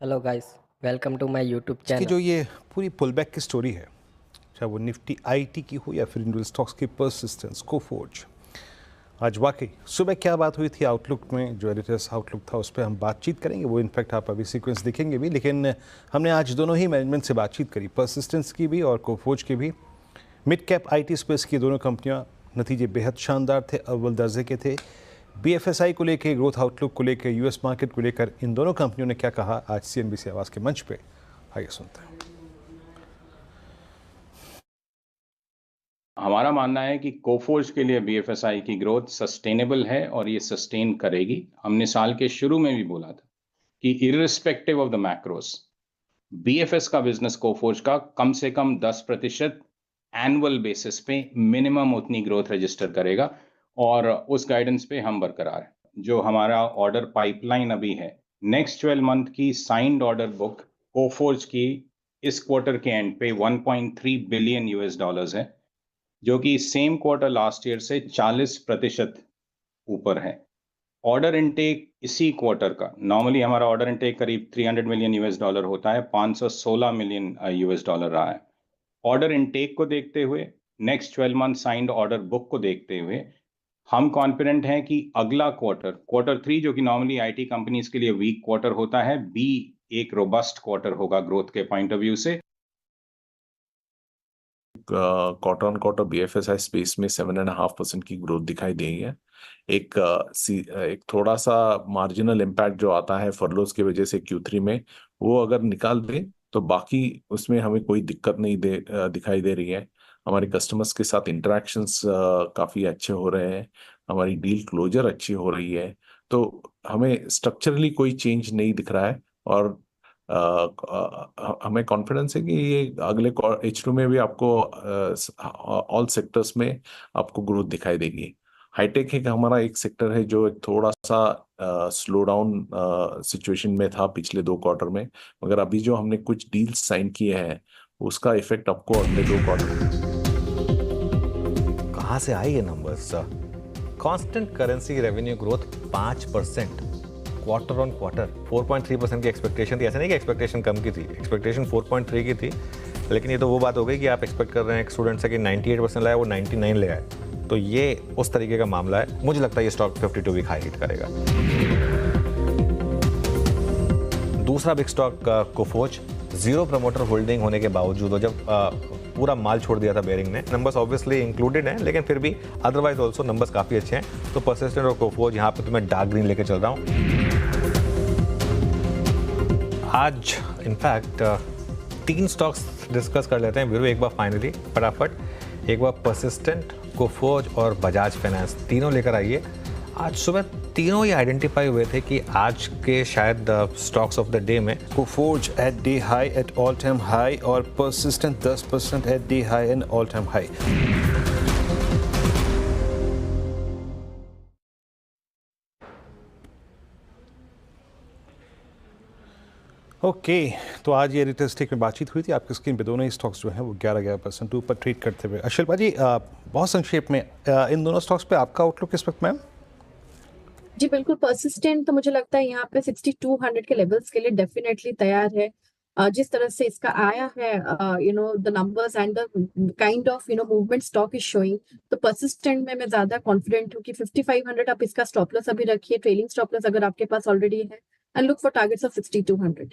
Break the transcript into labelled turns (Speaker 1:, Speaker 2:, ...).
Speaker 1: Hello guys, welcome to my YouTube
Speaker 2: इसकी
Speaker 1: channel.
Speaker 2: जो ये पूरी पुलबैक की स्टोरी है, चाहे वो निफ्टी आईटी की हो या फिर इंडिविजुअल स्टॉक्स की परसिस्टेंस कोफोर्ज, आज वाकई सुबह क्या बात हुई थी आउटलुक में, जो एडिटर्स आउटलुक था उस पर हम बातचीत करेंगे। वो इनफैक्ट आप अभी सीक्वेंस देखेंगे भी, लेकिन हमने आज दोनों ही मैनेजमेंट से बातचीत करी, परसिस्टेंस की भी और कोफोर्ज की भी। मिड कैप आईटी स्पेस की दोनों कंपनियां, नतीजे बेहद शानदार थे, अव्वल दर्जे के थे। बीएफएसआई को लेकर, ग्रोथ आउटलुक को लेकर, यूएस मार्केट को लेकर इन दोनों कंपनियों ने क्या कहा आज सीएनबीसी आवाज़ के मंच पे, आइए सुनते हैं।
Speaker 3: हमारा मानना है कि कोफोर्ज के लिए बीएफएसआई की ग्रोथ सस्टेनेबल है और ये सस्टेन करेगी। हमने साल के शुरू में भी बोला था कि irrespective of the macros, BFS का बिजनेस कोफोर्ज का कम से कम 10% एनुअल बेसिस पे मिनिमम उतनी ग्रोथ रजिस्टर करेगा और उस गाइडेंस पे हम बरकरार हैं। जो हमारा ऑर्डर पाइपलाइन अभी है, नेक्स्ट 12 मंथ की साइंड ऑर्डर बुक कोफोर्ज की इस क्वार्टर के एंड पे 1.3 बिलियन यूएस डॉलर्स है, जो कि सेम क्वार्टर लास्ट ईयर से 40% ऊपर है। ऑर्डर इनटेक इसी क्वार्टर का, नॉर्मली हमारा ऑर्डर इनटेक करीब 300 मिलियन यूएस डॉलर होता है, 516 मिलियन यूएस डॉलर रहा है। ऑर्डर इनटेक को देखते हुए, next 12 month signed order book को देखते हुए, हम कॉन्फिडेंट हैं कि अगला क्वार्टर 3, जो कि नॉर्मली आईटी कंपनीज के लिए वीक क्वार्टर होता है, बी एक रोबस्ट क्वार्टर होगा ग्रोथ के पॉइंट ऑफ व्यू से।
Speaker 4: Quarter on quarter BFSI space में 7.5% की ग्रोथ दिखाई दी है। एक थोड़ा सा मार्जिनल इम्पैक्ट जो आता है फरलोज की वजह से Q3 में, वो अगर निकाल दें तो बाकी उसमें हमें कोई दिक्कत नहीं दिखाई दे रही है। हमारे कस्टमर्स के साथ इंटरेक्शंस काफ़ी अच्छे हो रहे हैं, हमारी डील क्लोजर अच्छी हो रही है, तो हमें स्ट्रक्चरली कोई चेंज नहीं दिख रहा है। और हमें कॉन्फिडेंस है कि ये अगले H2 में भी आपको ऑल सेक्टर्स में आपको ग्रोथ दिखाई देगी। हाईटेक है कि हमारा एक सेक्टर है जो एक थोड़ा सा स्लो डाउन सिचुएशन में था पिछले 2 क्वार्टर में, मगर अभी जो हमने कुछ डील्स साइन किए हैं उसका इफेक्ट आपको अगले 2 क्वार्टर।
Speaker 5: कहाँ से आई ये numbers? Constant currency revenue growth 5%, quarter on quarter. 4.3% की एक्सपेक्टेशन थी, ऐसा नहीं कि एक्सपेक्टेशन कम की थी, एक्सपेक्टेशन 4.3 की थी, लेकिन ये तो वो बात हो गई कि आप एक्सपेक्ट कर रहे हैं एक स्टूडेंट से कि 98% लाए, वो 99 ले आए, तो ये उस तरीके का मामला है। मुझे लगता है ये स्टॉक 52 वीक हाई हिट करेगा। दूसरा big stock Coforge, zero promoter holding होने के बावजूद, और जब पूरा माल छोड़ दिया था बेरिंग ने, नंबर्स ऑब्वियसली इंक्लूडेड हैं, लेकिन फिर भी अदरवाइज ऑल्सो नंबर्स काफ़ी अच्छे हैं। तो परसिस्टेंट और कोफोर्ज यहाँ पे तो मैं डार्क ग्रीन लेके चल रहा हूँ। आज इनफैक्ट 3 स्टॉक्स डिस्कस कर लेते हैं वीरू एक बार फाइनली फटाफट। एक बार परसिस्टेंट, कोफोर्ज और बजाज फाइनेंस, तीनों लेकर आइए। आज सुबह तीनों ही आइडेंटिफाई हुए थे कि आज के शायद स्टॉक्स ऑफ द डे में।
Speaker 2: Coforge at day high at all time high और Persistent 10% at day high and all time high. Okay, तो आज ये रिटेल स्टेक में बातचीत हुई थी। आपकी स्क्रीन पे दोनों ही स्टॉक्स जो हैं वो 11% ऊपर ट्रेड करते हुए। शिल्पा जी, बहुत संक्षेप में इन दोनों स्टॉक्स पे आपका आउटलुक किस वक्त मैम?
Speaker 6: जी बिल्कुल, परसिस्टेंट तो मुझे लगता है यहाँ पे 6200 के लेवल्स के लिए डेफिनेटली तैयार है। जिस तरह से इसका आया है, the numbers and the kind of movement stock is showing, तो परसिस्टेंट में मैं ज्यादा कॉन्फिडेंट हूँ कि 5500 आप इसका स्टॉप लॉस अभी रखिए, ट्रेलिंग स्टॉप लॉस अगर आपके पास ऑलरेडी है, and look for targets of 6200।